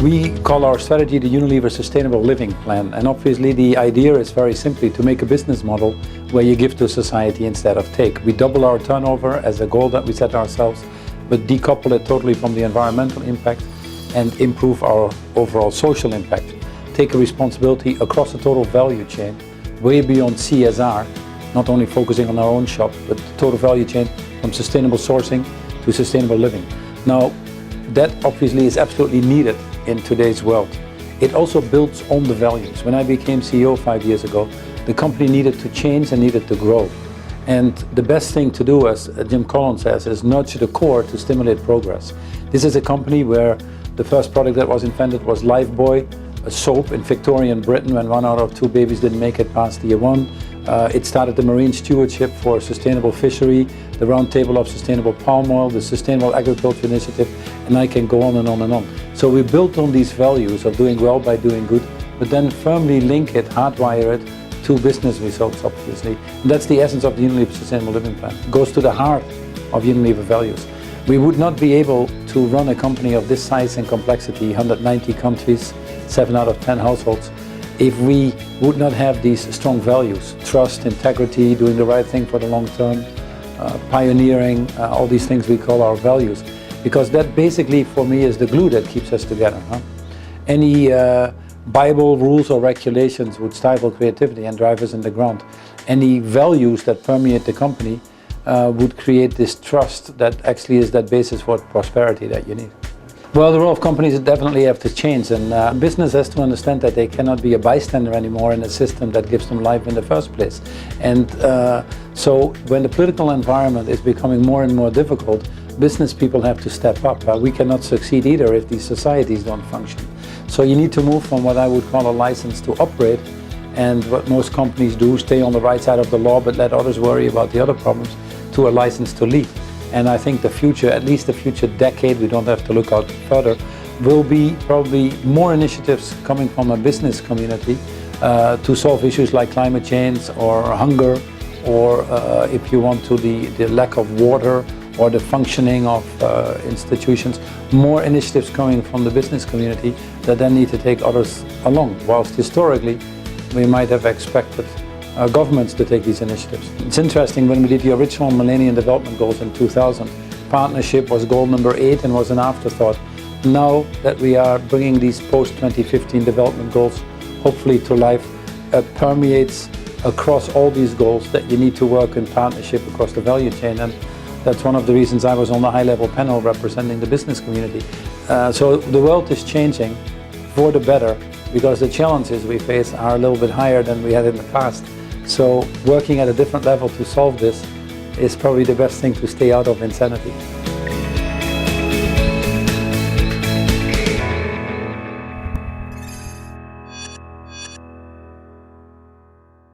We call our strategy the Unilever Sustainable Living Plan, and obviously the idea is very simply to make a business model where you give to society instead of take. We double our turnover as a goal that we set ourselves, but decouple it totally from the environmental impact and improve our overall social impact. Take a responsibility across the total value chain, way beyond CSR, not only focusing on our own shop, but the total value chain from sustainable sourcing to sustainable living. Now, that obviously is absolutely needed in today's world. It also builds on the values. When I became CEO 5 years ago, the company needed to change and needed to grow. And the best thing to do, as Jim Collins says, is nurture the core to stimulate progress. This is a company where the first product that was invented was Lifebuoy, a soap in Victorian Britain when 1 out of 2 babies didn't make it past year 1. It started the Marine Stewardship for Sustainable Fishery, the Round Table of Sustainable Palm Oil, the Sustainable Agriculture Initiative, and I can go on and on and on. So we built on these values of doing well by doing good, but then firmly link it, hardwire it to business results, obviously. And that's the essence of the Unilever Sustainable Living Plan. It goes to the heart of Unilever values. We would not be able to run a company of this size and complexity, 190 countries, 7 out of 10 households, if we would not have these strong values: trust, integrity, doing the right thing for the long term, pioneering, all these things we call our values. Because that basically, for me, is the glue that keeps us together. Any Bible rules or regulations would stifle creativity and drive us in the ground. Any values that permeate the company would create this trust that actually is that basis for prosperity that you need. Well, the role of companies definitely have to change, and business has to understand that they cannot be a bystander anymore in a system that gives them life in the first place. And so when the political environment is becoming more and more difficult, business people have to step up. We cannot succeed either if these societies don't function. So you need to move from what I would call a license to operate, and what most companies do, stay on the right side of the law but let others worry about the other problems, to a license to lead. And I think the future, at least the future decade, we don't have to look out further, will be probably more initiatives coming from a business community to solve issues like climate change or hunger, or if you want to, the lack of water or the functioning of institutions. More initiatives coming from the business community that then need to take others along, whilst historically we might have expected governments to take these initiatives. It's interesting, when we did the original Millennium Development Goals in 2000, partnership was goal number 8 and was an afterthought. Now that we are bringing these post-2015 development goals hopefully to life, permeates across all these goals that you need to work in partnership across the value chain. And that's one of the reasons I was on the high-level panel representing the business community. So the world is changing for the better, because the challenges we face are a little bit higher than we had in the past. So working at a different level to solve this is probably the best thing to stay out of insanity.